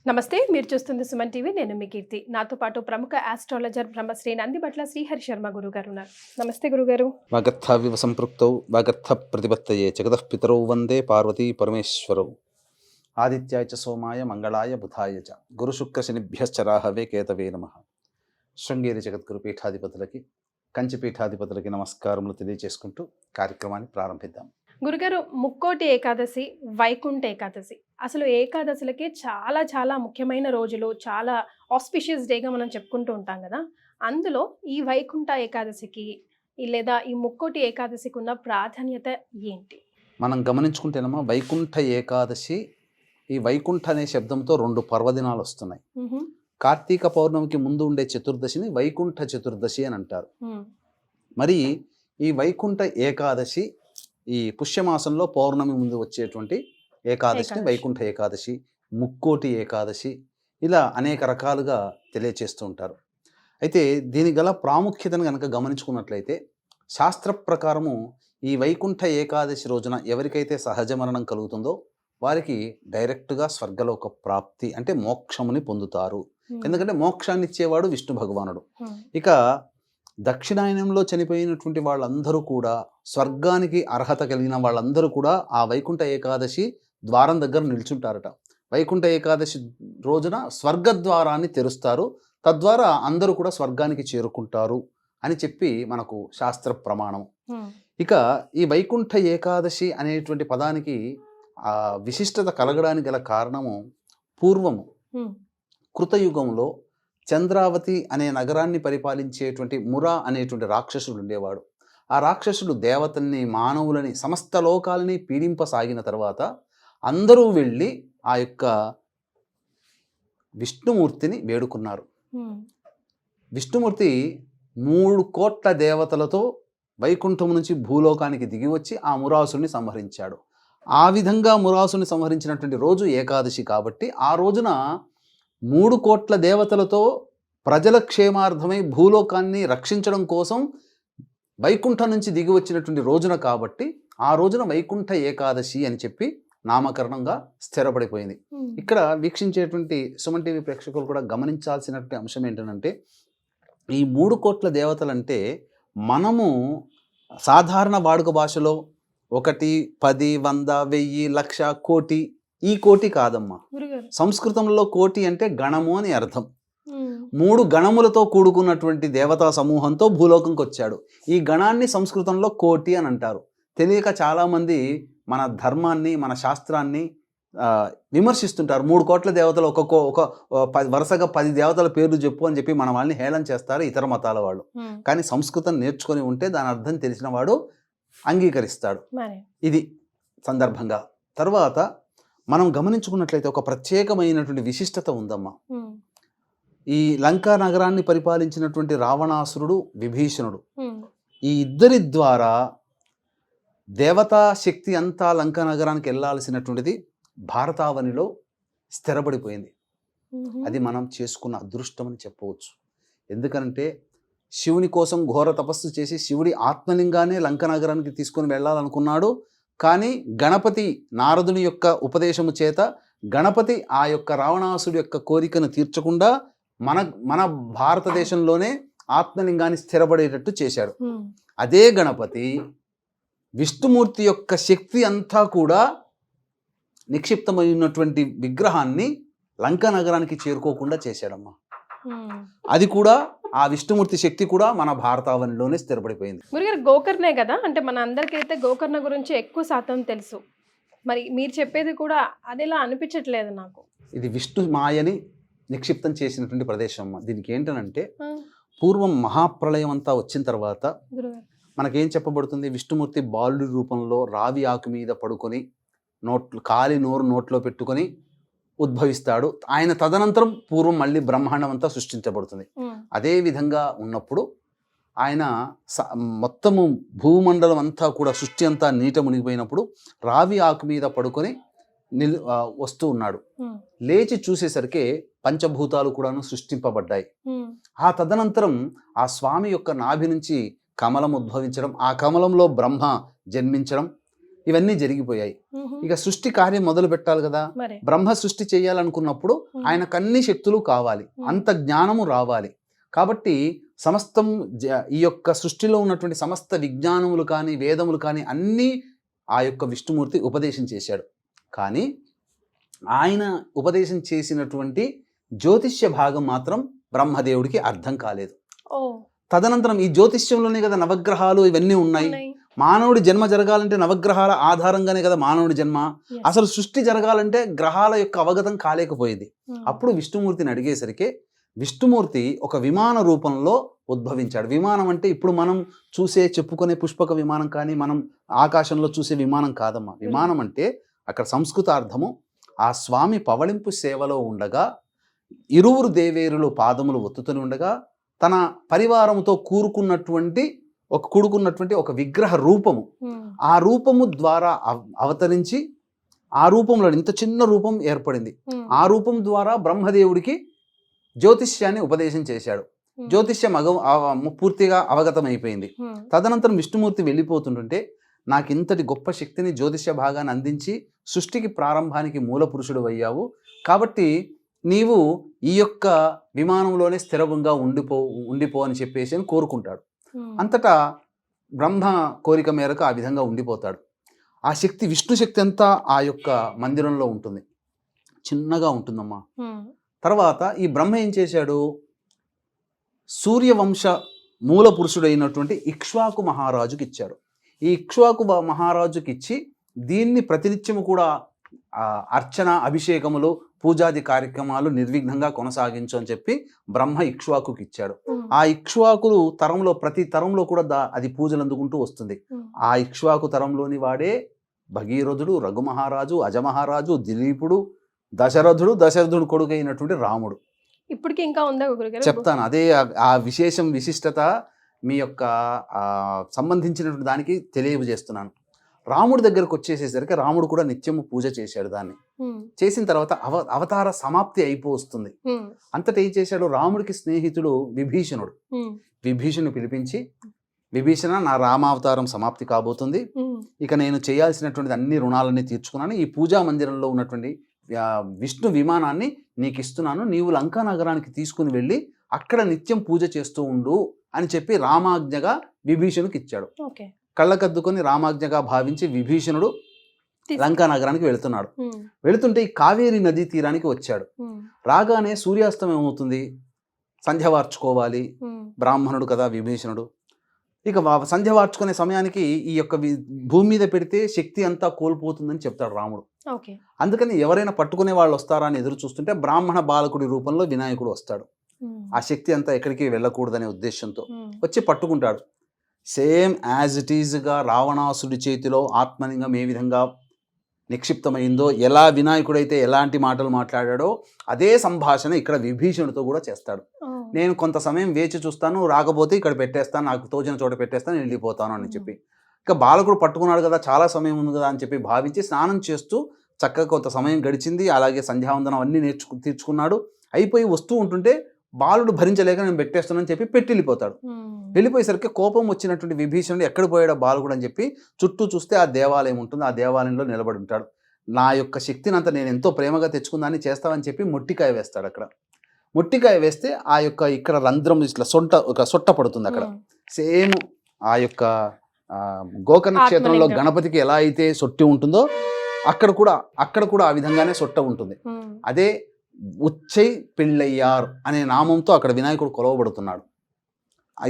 నమస్తే, మీరు చూస్తుంది సుమన్ టీవీ. నేను మీ కీర్తి. నాతో పాటు ప్రముఖ ఆస్ట్రాలజర్ బ్రహ్మశ్రీ నందిబట్ల శ్రీహరి శర్మ గురుగారు ఉన్నారు. నమస్తే గురుగారు. వాగర్థావివ సంపృక్తౌ వాగర్థ ప్రతిపత్తయే జగతః పితరౌ వందే పార్వతీ పరమేశ్వరౌ. ఆదిత్యాయ చ సోమాయ మంగళాయ బుధాయ చ గురు శుక్ర శనిభ్యశ్చ రాహవే కేతవే నమః. శృంగేరి జగద్గురు పీఠాధిపతులకి, కంచి పీఠాధిపతులకి నమస్కారములు తెలియజేసుకుంటూ కార్యక్రమాన్ని ప్రారంభిద్దాం. గురుగారు, ముక్కోటి ఏకాదశి, వైకుంఠ ఏకాదశి, అసలు ఏకాదశులకి చాలా చాలా ముఖ్యమైన రోజులు, చాలా ఆస్పిషియస్ డేగా మనం చెప్పుకుంటూ ఉంటాం కదా. అందులో ఈ వైకుంఠ ఏకాదశికి లేదా ఈ ముక్కోటి ఏకాదశికి ఉన్న ప్రాధాన్యత ఏంటి? మనం గమనించుకుంటేనమ్మా, వైకుంఠ ఏకాదశి, ఈ వైకుంఠ అనే శబ్దంతో 2 పర్వదినాలు వస్తున్నాయి. కార్తీక పౌర్ణమికి ముందు ఉండే చతుర్దశిని వైకుంఠ చతుర్దశి అని అంటారు. మరి ఈ వైకుంఠ ఏకాదశి ఈ పుష్యమాసంలో పౌర్ణమి ముందు వచ్చేటువంటి ఏకాదశిని వైకుంఠ ఏకాదశి, ముక్కోటి ఏకాదశి, ఇలా అనేక రకాలుగా తెలియచేస్తూ ఉంటారు. అయితే దీని గల ప్రాముఖ్యతను కనుక గమనించుకున్నట్లయితే, శాస్త్ర ప్రకారము ఈ వైకుంఠ ఏకాదశి రోజున ఎవరికైతే సహజ మరణం కలుగుతుందో వారికి డైరెక్ట్గా స్వర్గలోక ప్రాప్తి, అంటే మోక్షముని పొందుతారు. ఎందుకంటే మోక్షాన్ని ఇచ్చేవాడు విష్ణు భగవానుడు. ఇక దక్షిణాయనంలో చనిపోయినటువంటి వాళ్ళందరూ కూడా, స్వర్గానికి అర్హత కలిగిన వాళ్ళందరూ కూడా ఆ వైకుంఠ ఏకాదశి ద్వారం దగ్గర నిల్చుంటారట. వైకుంఠ ఏకాదశి రోజున స్వర్గద్వారాన్ని తెరుస్తారు, తద్వారా అందరూ కూడా స్వర్గానికి చేరుకుంటారు అని చెప్పి మనకు శాస్త్ర ప్రమాణం. ఇక ఈ వైకుంఠ ఏకాదశి అనేటువంటి పదానికి ఆ విశిష్టత కలగడానికి గల కారణము, పూర్వము కృతయుగంలో చంద్రావతి అనే నగరాన్ని పరిపాలించేటువంటి మురా అనేటువంటి రాక్షసుడు ఉండేవాడు. ఆ రాక్షసుడు దేవతల్ని, మానవులని, సమస్త లోకాలని పీడింపసాగిన తర్వాత అందరూ వెళ్ళి ఆ యొక్క విష్ణుమూర్తిని వేడుకున్నారు. విష్ణుమూర్తి 3 కోట్ల దేవతలతో వైకుంఠం నుంచి భూలోకానికి దిగి వచ్చి ఆ మురాసుని సంహరించాడు. ఆ విధంగా మురాసుని సంహరించినటువంటి రోజు ఏకాదశి కాబట్టి ఆ రోజున 3 కోట్ల దేవతలతో ప్రజల క్షేమార్థమై భూలోకాన్ని రక్షించడం కోసం వైకుంఠం నుంచి దిగి వచ్చినటువంటి రోజున కాబట్టి ఆ రోజున వైకుంఠ ఏకాదశి అని చెప్పి నామకరణంగా స్థిరపడిపోయింది. ఇక్కడ వీక్షించేటువంటి సుమన్ టీవీ ప్రేక్షకులు కూడా గమనించాల్సినటువంటి అంశం ఏంటంటే, ఈ 3 కోట్ల దేవతలంటే మనము సాధారణ వాడుక భాషలో 1, 10, 100, 1000, 1,00,000, కోటి, ఈ కోటి కాదమ్మా. సంస్కృతంలో కోటి అంటే గణము అని అర్థం. 3 గణములతో కూడుకున్నటువంటి దేవతా సమూహంతో భూలోకంకి వచ్చాడు. ఈ గణాన్ని సంస్కృతంలో కోటి అని అంటారు. తెలియక చాలామంది మన ధర్మాన్ని, మన శాస్త్రాన్ని విమర్శిస్తుంటారు. 3 కోట్ల దేవతలు వరుసగా 10 దేవతల పేర్లు చెప్పు అని చెప్పి మన వాళ్ళని హేళన చేస్తారు ఇతర మతాల వాళ్ళు. కానీ సంస్కృతం నేర్చుకొని ఉంటే దాని అర్థం తెలిసిన వాడు అంగీకరిస్తాడు. ఇది సందర్భంగా. తర్వాత మనం గమనించుకున్నట్లయితే ఒక ప్రత్యేకమైనటువంటి విశిష్టత ఉందమ్మా. ఈ లంకా నగరాన్ని పరిపాలించినటువంటి రావణాసురుడు, విభీషణుడు, ఈ ఇద్దరి ద్వారా దేవతా శక్తి అంతా లంకా నగరానికి వెళ్ళాల్సినటువంటిది భారతావనిలో స్థిరపడిపోయింది. అది మనం చేసుకున్న అదృష్టం అని చెప్పవచ్చు. ఎందుకంటే శివుని కోసం ఘోర తపస్సు చేసి శివుడి ఆత్మలింగానే లంక నగరానికి తీసుకొని వెళ్ళాలనుకున్నాడు. కానీ గణపతి, నారదుని యొక్క ఉపదేశము చేత గణపతి ఆ యొక్క రావణాసుడి యొక్క కోరికను తీర్చకుండా మన భారతదేశంలోనే ఆత్మలింగాన్ని స్థిరపడేటట్టు చేశాడు. అదే గణపతి విష్ణుమూర్తి యొక్క శక్తి అంతా కూడా నిక్షిప్తమైనటువంటి విగ్రహాన్ని లంకా నగరానికి చేరుకోకుండా చేశాడమ్మా. అది కూడా ఆ విష్ణుమూర్తి శక్తి కూడా మన భారతావనిలోనే స్థిరపడిపోయింది. గురుగారు, గోకర్ణే కదా, అంటే మన అందరికైతే గోకర్ణ గురించి ఎక్కువ శాతం తెలుసు. మరి మీరు చెప్పేది కూడా అదేలా అనిపించట్లేదు నాకు. ఇది విష్ణు మాయని నిక్షిప్తం చేసినటువంటి ప్రదేశం. దీనికి ఏంటనంటే, పూర్వం మహాప్రళయం అంతా వచ్చిన తర్వాత మనకేం చెప్పబడుతుంది, విష్ణుమూర్తి బాలుడి రూపంలో రావి ఆకు మీద పడుకొని కాలి నోరు నోట్లో పెట్టుకొని ఉద్భవిస్తాడు. ఆయన తదనంతరం పూర్వం మళ్ళీ బ్రహ్మాండం అంతా సృష్టించబడుతుంది. అదే విధంగా ఉన్నప్పుడు ఆయన మొత్తము భూమండలం అంతా కూడా, సృష్టి అంతా నీట మునిగిపోయినప్పుడు రావి ఆకు మీద పడుకొని వస్తూ ఉన్నాడు. లేచి చూసేసరికి పంచభూతాలు కూడాను సృష్టింపబడ్డాయి. ఆ తదనంతరం ఆ స్వామి యొక్క నాభి నుంచి కమలం ఉద్భవించడం, ఆ కమలంలో బ్రహ్మ జన్మించడం, ఇవన్నీ జరిగిపోయాయి. ఇక సృష్టి కార్యం మొదలు పెట్టాలి కదా. మరి బ్రహ్మ సృష్టి చేయాలనుకున్నప్పుడు ఆయనకు అన్ని శక్తులు కావాలి, అంత జ్ఞానము రావాలి. కాబట్టి సమస్తం ఈ యొక్క సృష్టిలో ఉన్నటువంటి సమస్త విజ్ఞానములు కానీ వేదములు కానీ అన్నీ ఆ యొక్క విష్ణుమూర్తి ఉపదేశం చేశాడు. కానీ ఆయన ఉపదేశం చేసినటువంటి జ్యోతిష్య భాగం మాత్రం బ్రహ్మదేవుడికి అర్థం కాలేదు. ఓ తదనంతరం ఈ జ్యోతిష్యంలోనే కదా నవగ్రహాలు ఇవన్నీ ఉన్నాయి. ఉన్నాయి. మానవుడి జన్మ జరగాలంటే నవగ్రహాల ఆధారంగానే కదా మానవుడి జన్మ. Yes. అసలు సృష్టి జరగాలంటే గ్రహాల యొక్క అవగతం కాలేకపోయేది. Hmm. అప్పుడు విష్ణుమూర్తిని అడిగేసరికి విష్ణుమూర్తి ఒక విమాన రూపంలో ఉద్భవించాడు. విమానం అంటే ఇప్పుడు మనం చూసే చెప్పుకునే పుష్పక విమానం కానీ మనం ఆకాశంలో చూసే విమానం కాదమ్మా. విమానం అంటే అక్కడ సంస్కృతార్థము ఆ స్వామి పవళింపు సేవలో ఉండగా ఇరువురు దేవేరులు పాదములు ఒత్తుతూనే ఉండగా తన పరివారంతో కూడుకున్నటువంటి ఒక విగ్రహ రూపము, Hmm. ఆ రూపము ద్వారా అవతరించి ఆ రూపంలో ఇంత చిన్న రూపం ఏర్పడింది. Hmm. ఆ రూపం ద్వారా బ్రహ్మదేవుడికి జ్యోతిష్యాన్ని ఉపదేశం చేశాడు. Hmm. జ్యోతిష్యం పూర్తిగా అవగతమైపోయింది. Hmm. తదనంతరం విష్ణుమూర్తి వెళ్ళిపోతుంటుంటే నాకు ఇంతటి గొప్ప శక్తిని జ్యోతిష్య భాగాన్ని అందించి సృష్టికి ప్రారంభానికి మూల పురుషుడు అయ్యావు, కాబట్టి నీవు ఈ యొక్క విమానంలోనే స్థిరంగా ఉండిపో అని చెప్పేసి అని కోరుకుంటాడు. Hmm. అంతటా బ్రహ్మ కోరిక మేరకు ఆ విధంగా ఉండిపోతాడు. ఆ శక్తి విష్ణు శక్తి అంతా ఆ యొక్క మందిరంలో ఉంటుంది, చిన్నగా ఉంటుందమ్మా. Hmm. తర్వాత ఈ బ్రహ్మ ఏం చేశాడు, సూర్యవంశ మూల పురుషుడైనటువంటి ఇక్ష్వాకు మహారాజుకి ఇచ్చాడు. ఈ ఇక్ష్వాకు మహారాజుకి ఇచ్చి దీన్ని ప్రతినిత్యము కూడా అర్చన అభిషేకములు పూజాది కార్యక్రమాలు నిర్విఘ్నంగా కొనసాగించు అని చెప్పి బ్రహ్మ ఇక్ష్వాకుకి ఇచ్చాడు. Hmm. ఆ ఇక్ష్వాకులు తరంలో ప్రతి తరంలో కూడా అది పూజలు అందుకుంటూ వస్తుంది. Hmm. ఆ ఇక్ష్వాకు తరంలోని వాడే భగీరథుడు, రఘుమహారాజు, అజమహారాజు, దిలీపుడు, దశరథుడు కొడుకు అయినటువంటి రాముడు. ఇప్పటికి ఇంకా ఉందా గురుగారు? చెప్తాను. అదే ఆ విశేషత మీ యొక్క సంబంధించినటువంటి దానికి తెలియజేస్తున్నాను. రాముడి దగ్గరకు వచ్చేసేసరికి రాముడు కూడా నిత్యము పూజ చేశాడు. దాన్ని Hmm. చేసిన తర్వాత అవతార సమాప్తి అయిపోతుంది. Hmm. అంతటా ఏం చేశాడు, రాముడికి స్నేహితుడు విభీషణుడు. Hmm. విభీషణుని పిలిపించి, విభీషణ, నా రామావతారం సమాప్తి కాబోతుంది, Hmm. ఇక నేను చేయాల్సినటువంటి అన్ని రుణాలన్నీ తీర్చుకున్నాను, ఈ పూజా మందిరంలో ఉన్నటువంటి విష్ణు విమానాన్ని నీకు ఇస్తున్నాను, నీవు లంకా నగరానికి తీసుకుని వెళ్ళి అక్కడ నిత్యం పూజ చేస్తూ ఉండు అని చెప్పి రామాజ్ఞగా విభీషణుడికి ఇచ్చాడు. Okay. కళ్ళకద్దుకొని రామాజ్ఞగా భావించి విభీషణుడు లంకా నగరానికి వెళుతున్నాడు. Hmm. వెళుతుంటే ఈ కావేరీ నదీ తీరానికి వచ్చాడు. Hmm. రాగానే సూర్యాస్తమయం అవుతుంది, సంధ్య వార్చుకోవాలి, Hmm. బ్రాహ్మణుడు కదా విభీషణుడు. ఇక సంధ్య వార్చుకునే సమయానికి ఈ యొక్క భూమి మీద పెడితే శక్తి అంతా కోల్పోతుందని చెప్తాడు రాముడు. Okay. అందుకని ఎవరైనా పట్టుకునే వాళ్ళు వస్తారా అని ఎదురు చూస్తుంటే బ్రాహ్మణ బాలకుడి రూపంలో వినాయకుడు వస్తాడు. Hmm. ఆ శక్తి అంతా ఎక్కడికి వెళ్ళకూడదనే ఉద్దేశంతో Hmm. వచ్చి పట్టుకుంటాడు. సేమ్ యాజ్ ఇట్ ఈజ్గా రావణాసుడి చేతిలో ఆత్మలింగం ఏ విధంగా నిక్షిప్తమైందో, ఎలా వినాయకుడైతే ఎలాంటి మాటలు మాట్లాడాడో అదే సంభాషణ ఇక్కడ విభీషణుడితో కూడా చేస్తాడు. Oh. నేను కొంత సమయం వేచి చూస్తాను, రాకపోతే ఇక్కడ పెట్టేస్తాను, నాకు తోచిన చోట పెట్టేస్తాను, నేను వెళ్ళిపోతాను అని చెప్పి. ఇక బాలకుడు పట్టుకున్నాడు కదా, చాలా సమయం ఉంది కదా అని చెప్పి భావించి స్నానం చేస్తూ చక్కగా కొంత సమయం గడిచింది. అలాగే సంధ్యావందనం అన్నీ తీర్చుకున్నాడు. అయిపోయి వస్తూ ఉంటుంటే బాలుడు భరించలేక నేను పెట్టేస్తానని చెప్పి పెట్టి వెళ్ళిపోతాడు. Hmm. వెళ్ళిపోయేసరికి కోపం వచ్చినటువంటి విభీషణుడు ఎక్కడ పోయాడో బాలకుడు అని చెప్పి చుట్టూ చూస్తే ఆ దేవాలయం ఉంటుంది. ఆ దేవాలయంలో నిలబడి ఉంటాడు. నా యొక్క శక్తిని అంతా నేను ఎంతో ప్రేమగా తెచ్చుకుందాన్ని చేస్తావని చెప్పి మొట్టికాయ వేస్తాడు. అక్కడ మొట్టికాయ వేస్తే ఆ యొక్క ఇక్కడ రంధ్రం ఇట్లా సొట్ట పడుతుంది. అక్కడ Hmm. సేమ్ ఆ యొక్క గోకర్ణ క్షేత్రంలో ఆత్మలింగం. గణపతికి ఎలా అయితే సొట్టి ఉంటుందో అక్కడ కూడా ఆ విధంగానే సొట్ట ఉంటుంది. Hmm. అదే ఉచ్చై పిళ్ళయ్యార్ అనే నామంతో అక్కడ వినాయకుడు కొలవబడుతున్నాడు.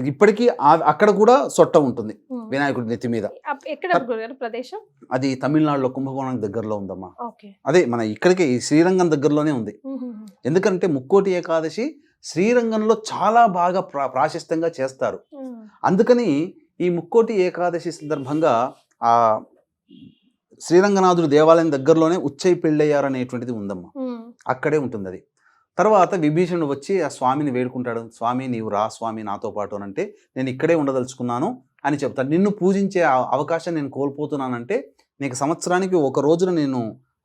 ఇప్పటికీ అక్కడ కూడా సొట్ట ఉంటుంది Hmm. వినాయకుడి నెత్తి మీద. ఎక్కడ గురుగారు ప్రదేశం? అది తమిళనాడులో కుంభకోణం దగ్గరలో ఉందమ్మా. Okay. అదే మన ఇక్కడికి శ్రీరంగం దగ్గరలోనే ఉంది. Hmm. ఎందుకంటే ముక్కోటి ఏకాదశి శ్రీరంగంలో చాలా బాగా ప్రాశస్త్యంగా చేస్తారు. Hmm. అందుకని ఈ ముక్కోటి ఏకాదశి సందర్భంగా ఆ శ్రీరంగనాథుడు దేవాలయం దగ్గరలోనే ఉచ్చై పెళ్ళయ్యారు అనేటువంటిది ఉందమ్మా. Hmm. అక్కడే ఉంటుంది అది. తర్వాత విభీషణుడు వచ్చి ఆ స్వామిని వేడుకుంటాడు. స్వామి నీవు రా స్వామి నాతో పాటు అని అంటే, నేను ఇక్కడే ఉండదలుచుకున్నాను అని చెప్తాడు. నిన్ను పూజించే అవకాశం నేను కోల్పోతున్నానంటే నీకు సంవత్సరానికి ఒక రోజున నేను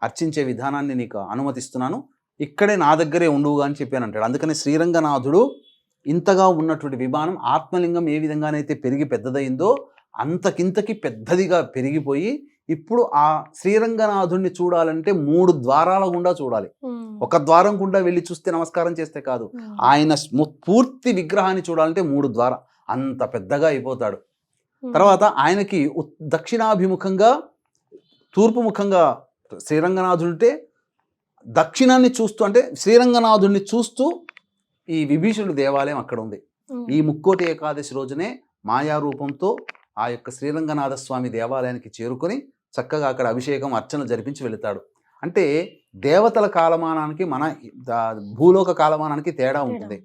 అర్చించే విధానాన్ని నీకు అనుమతిస్తున్నాను, ఇక్కడే నా దగ్గరే ఉండువుగా అని చెప్పాను అంటాడు. అందుకని శ్రీరంగనాథుడు ఇంతగా ఉన్నటువంటి విమానం ఆత్మలింగం ఏ విధంగానైతే పెరిగి పెద్దదైందో అంతకింతకి పెద్దదిగా పెరిగిపోయి ఇప్పుడు ఆ శ్రీరంగనాథుణ్ణి చూడాలంటే 3 ద్వారాల గుండా చూడాలి. ఒక ద్వారం గుండా వెళ్ళి చూస్తే నమస్కారం చేస్తే కాదు, ఆయన పూర్తి విగ్రహాన్ని చూడాలంటే 3 ద్వారం, అంత పెద్దగా అయిపోతాడు. తర్వాత ఆయనకి దక్షిణాభిముఖంగా తూర్పు ముఖంగా శ్రీరంగనాథుంటే దక్షిణాన్ని చూస్తూ, అంటే శ్రీరంగనాథుడిని చూస్తూ ఈ విభీషణుడి దేవాలయం అక్కడ ఉంది. ఈ ముక్కోటి ఏకాదశి రోజునే మాయారూపంతో ఆ యొక్క శ్రీరంగనాథ స్వామి దేవాలయానికి చేరుకొని చక్కగా అక్కడ అభిషేకం అర్చన జరిపించి వెళతాడు. అంటే దేవతల కాలమానానికి మన భూలోక కాలమానానికి తేడా ఉంటుంది.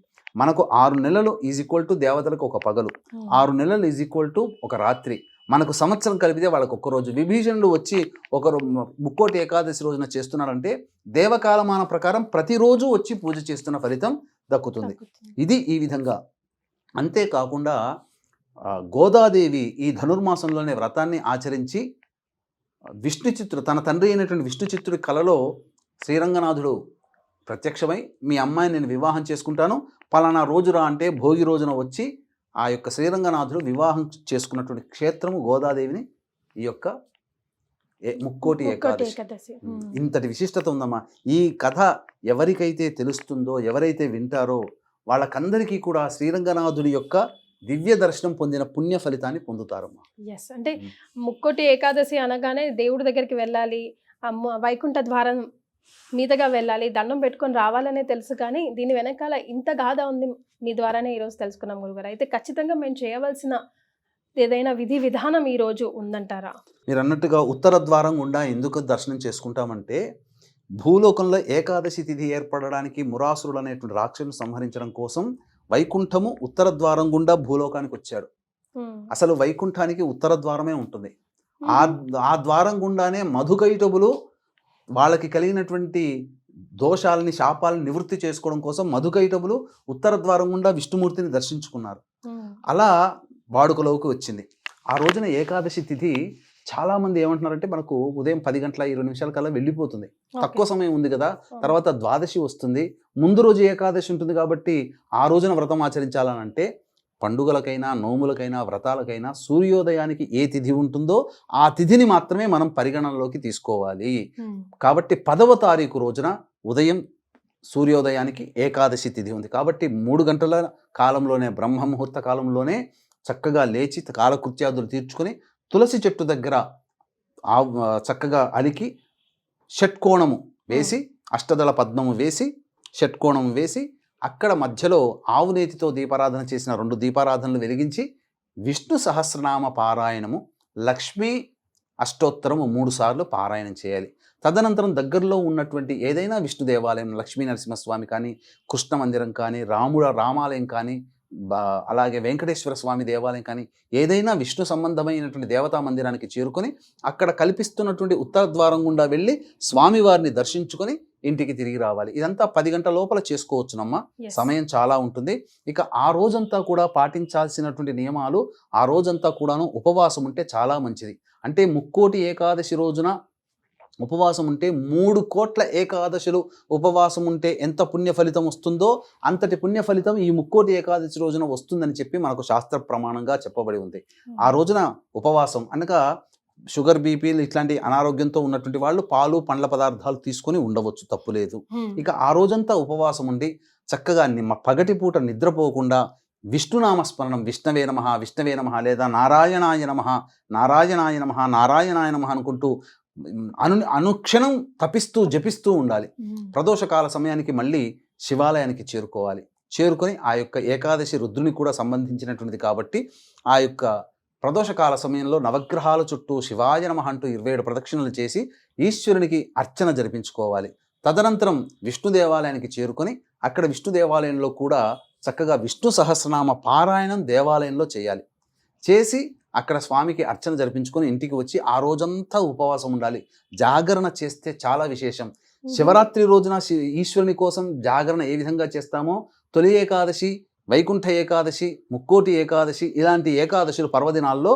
మనకు 6 నెలలు ఈజ్ ఈక్వల్ టు దేవతలకు ఒక పగలు, 6 నెలలు ఈజ్ ఈక్వల్ టు ఒక రాత్రి. మనకు సంవత్సరం కలిపితే వాళ్ళకు ఒక్క రోజు. విభీషణుడు వచ్చి ఒకరు ముక్కోటి ఏకాదశి రోజున చేస్తున్నాడంటే దేవకాలమాన ప్రకారం ప్రతిరోజు వచ్చి పూజ చేస్తున్న ఫలితం దక్కుతుంది. ఇది ఈ విధంగా. అంతేకాకుండా గోదాదేవి ఈ ధనుర్మాసంలోనే వ్రతాన్ని ఆచరించి విష్ణు చిత్తుడు, తన తండ్రి అయినటువంటి విష్ణు చిత్తుడి కలలో శ్రీరంగనాథుడు ప్రత్యక్షమై మీ అమ్మాయిని నేను వివాహం చేసుకుంటాను, పలానా రోజురా అంటే భోగి రోజున వచ్చి ఆ యొక్క శ్రీరంగనాథుడు వివాహం చేసుకున్నటువంటి క్షేత్రము గోదాదేవిని ఈ యొక్క ముక్కోటి ఏకాదశి. ఇంతటి విశిష్టత ఉందమ్మా. ఈ కథ ఎవరికైతే తెలుస్తుందో, ఎవరైతే వింటారో వాళ్ళకందరికీ కూడా శ్రీరంగనాథుడి యొక్క దివ్య దర్శనం పొందిన పుణ్య ఫలితాన్ని పొందుతారమ్మా. ఎస్, అంటే ముక్కోటి ఏకాదశి అనగానే దేవుడి దగ్గరికి వెళ్ళాలి, వైకుంఠ ద్వారం మీదగా వెళ్ళాలి, దండం పెట్టుకొని రావాలనే తెలుసు, కానీ దీని వెనకాల ఇంత గాథ ఉంది. మీ ద్వారానే ఈరోజు తెలుసుకున్నాం గురుగారు. అయితే ఖచ్చితంగా మేము చేయవలసిన ఏదైనా విధి విధానం ఈరోజు ఉందంటారా? మీరు అన్నట్టుగా ఉత్తర ద్వారం గుండా ఎందుకు దర్శనం చేసుకుంటామంటే, భూలోకంలో ఏకాదశి తిథి ఏర్పడడానికి మురాసురుడు అనేటువంటి రాక్షసుని సంహరించడం కోసం వైకుంఠము ఉత్తర ద్వారం గుండా భూలోకానికి వచ్చాడు. అసలు వైకుంఠానికి ఉత్తర ద్వారమే ఉంటుంది. ఆ ద్వారం గుండానే మధుకైటబులు వాళ్ళకి కలిగినటువంటి దోషాలని, శాపాలని నివృత్తి చేసుకోవడం కోసం మధుకైటబులు ఉత్తర ద్వారం గుండా విష్ణుమూర్తిని దర్శించుకున్నారు. అలా వాడుకలోకి వచ్చింది. ఆ రోజున ఏకాదశి తిథి చాలామంది ఏమంటున్నారంటే మనకు ఉదయం 10 గంటల 20 నిమిషాల కల్లా వెళ్ళిపోతుంది, తక్కువ సమయం ఉంది కదా, తర్వాత ద్వాదశి వస్తుంది, ముందు రోజు ఏకాదశి ఉంటుంది కాబట్టి ఆ రోజున వ్రతం ఆచరించాలని అంటే, పండుగలకైనా నోములకైనా వ్రతాలకైనా సూర్యోదయానికి ఏ తిథి ఉంటుందో ఆ తిథిని మాత్రమే మనం పరిగణనలోకి తీసుకోవాలి. కాబట్టి 10వ తారీఖు రోజున ఉదయం సూర్యోదయానికి ఏకాదశి తిథి ఉంది కాబట్టి 3 గంటల కాలంలోనే, బ్రహ్మ ముహూర్త కాలంలోనే చక్కగా లేచి కాలకృత్యాదులు తీర్చుకొని తులసి చెట్టు దగ్గర చక్కగా అలికి షట్కోణము వేసి, అష్టదళ పద్మము వేసి, షట్కోణము వేసి, అక్కడ మధ్యలో ఆవునేతితో దీపారాధన చేసిన 2 దీపారాధనలు వెలిగించి విష్ణు సహస్రనామ పారాయణము, లక్ష్మీ అష్టోత్తరము 3 సార్లు పారాయణం చేయాలి. తదనంతరం దగ్గరలో ఉన్నటువంటి ఏదైనా విష్ణు దేవాలయం, లక్ష్మీ నరసింహస్వామి కానీ, కృష్ణ మందిరం కానీ, రామాలయం కానీ, అలాగే వెంకటేశ్వర స్వామి దేవాలయం కానీ, ఏదైనా విష్ణు సంబంధమైనటువంటి దేవతా మందిరానికి చేరుకొని అక్కడ కల్పిస్తున్నటువంటి ఉత్తర ద్వారం గుండా వెళ్ళి స్వామివారిని దర్శించుకొని ఇంటికి తిరిగి రావాలి. ఇదంతా 10 గంటల లోపల చేసుకోవచ్చునమ్మా. సమయం చాలా ఉంటుంది. ఇక ఆ రోజంతా కూడా పాటించాల్సినటువంటి నియమాలు, ఆ రోజంతా కూడాను ఉపవాసం ఉంటే చాలా మంచిది. అంటే ముక్కోటి ఏకాదశి రోజున ఉపవాసం ఉంటే 3 కోట్ల ఏకాదశులు ఉపవాసం ఉంటే ఎంత పుణ్య ఫలితం వస్తుందో అంతటి పుణ్య ఫలితం ఈ ముక్కోటి ఏకాదశి రోజున వస్తుందని చెప్పి మనకు శాస్త్ర ప్రమాణంగా చెప్పబడి ఉంది. ఆ రోజున ఉపవాసం అనగా షుగర్, బీపీలు ఇట్లాంటి అనారోగ్యంతో ఉన్నటువంటి వాళ్ళు పాలు పండ్ల పదార్థాలు తీసుకొని ఉండవచ్చు, తప్పులేదు. ఇక ఆ రోజంతా ఉపవాసం ఉండి చక్కగా పగటి పూట నిద్రపోకుండా విష్ణునామస్మరణం, విష్ణవే నమః విష్ణవే నమః లేదా నారాయణాయ నమః నారాయణాయ నమః నారాయణాయ నమః అనుకుంటూ అనుక్షణం తపిస్తూ జపిస్తూ ఉండాలి. ప్రదోషకాల సమయానికి మళ్ళీ శివాలయానికి చేరుకోవాలి. చేరుకొని ఆ యొక్క ఏకాదశి రుద్రుని కూడా సంబంధించినటువంటిది కాబట్టి ఆ యొక్క ప్రదోషకాల సమయంలో నవగ్రహాల చుట్టూ శివాయ నమః అంటూ 27 ప్రదక్షిణలు చేసి ఈశ్వరునికి అర్చన జరిపించుకోవాలి. తదనంతరం విష్ణు దేవాలయానికి చేరుకొని అక్కడ విష్ణు దేవాలయంలో కూడా చక్కగా విష్ణు సహస్రనామ పారాయణం దేవాలయంలో చేయాలి. చేసి అక్కడ స్వామికి అర్చన జరిపించుకొని ఇంటికి వచ్చి ఆ రోజంతా ఉపవాసం ఉండాలి. జాగరణ చేస్తే చాలా విశేషం. శివరాత్రి రోజున ఈశ్వరుని కోసం జాగరణ ఏ విధంగా చేస్తామో, తొలి ఏకాదశి, వైకుంఠ ఏకాదశి, ముక్కోటి ఏకాదశి ఇలాంటి ఏకాదశులు పర్వదినాల్లో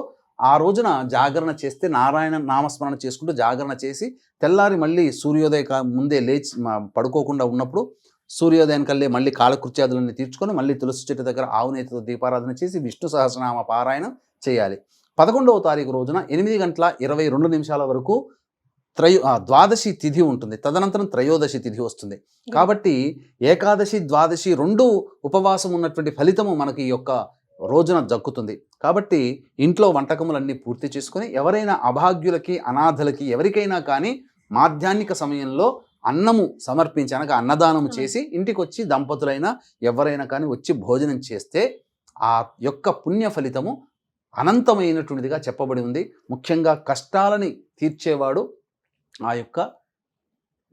ఆ రోజున జాగరణ చేస్తే, నారాయణ నామస్మరణ చేసుకుంటూ జాగరణ చేసి తెల్లారి మళ్ళీ సూర్యోదయ ముందే లేచి పడుకోకుండా ఉన్నప్పుడు సూర్యోదయానికల్లే మళ్ళీ కాలకృత్యాదులన్నీ తీర్చుకొని మళ్ళీ తులసి చెట్టు దగ్గర ఆవునేతితో దీపారాధన చేసి విష్ణు సహస్రనామ పారాయణం చేయాలి. 11వ తారీఖు రోజున 8:22 వరకు ద్వాదశి తిథి ఉంటుంది. తదనంతరం త్రయోదశి తిథి వస్తుంది. కాబట్టి ఏకాదశి ద్వాదశి 2 ఉపవాసం ఉన్నటువంటి ఫలితము మనకి ఈ యొక్క రోజున దక్కుతుంది. కాబట్టి ఇంట్లో వంటకములన్నీ పూర్తి చేసుకొని ఎవరైనా అభాగ్యులకి, అనాథలకి, ఎవరికైనా కానీ మాధ్యాహ్నిక సమయంలో అన్నము సమర్పించి అనగా అన్నదానము చేసి ఇంటికి వచ్చి దంపతులైనా ఎవరైనా కానీ వచ్చి భోజనం చేస్తే ఆ యొక్క పుణ్య ఫలితము అనంతమైనటువంటిదిగా చెప్పబడి ఉంది. ముఖ్యంగా కష్టాలని తీర్చేవాడు ఆ యొక్క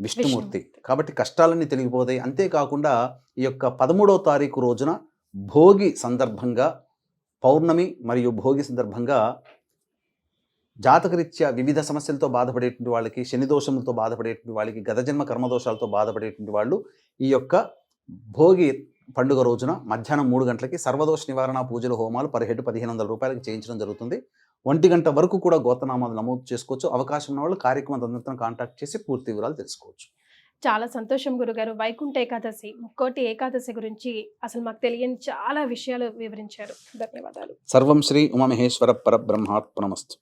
విష్ణుమూర్తి. కాబట్టి కష్టాలన్నీ తొలగిపోతాయి. అంతేకాకుండా ఈ యొక్క 13వ తారీఖు రోజున భోగి సందర్భంగా, పౌర్ణమి మరియు భోగి సందర్భంగా జాతకరీత్యా వివిధ సమస్యలతో బాధపడేటువంటి వాళ్ళకి, శని దోషములతో బాధపడేటువంటి వాళ్ళకి, గత జన్మ కర్మదోషాలతో బాధపడేటువంటి వాళ్ళు ఈ యొక్క భోగి పండుగ రోజున మధ్యాహ్నం 3 గంటలకి సర్వదోష నివారణ పూజలు, హోమాలు పర్ హెడ్ 1500 రూపాయలకి చేయించడం జరుగుతుంది. 1 గంట వరకు కూడా గోత్రనామాలు నమోదు చేసుకోవచ్చు. అవకాశం ఉన్న వాళ్ళు కార్యక్రమం తదనంతరం కాంటాక్ట్ చేసి పూర్తి వివరాలు తెలుసుకోవచ్చు. చాలా సంతోషం గురుగారు. వైకుంఠ ఏకాదశి, ముక్కోటి ఏకాదశి గురించి అసలు మాకు తెలియని చాలా విషయాలు వివరించారు. ధన్యవాదాలు. సర్వం శ్రీ ఉమామహేశ్వర పరబ్రహ్మార్పణమస్తు.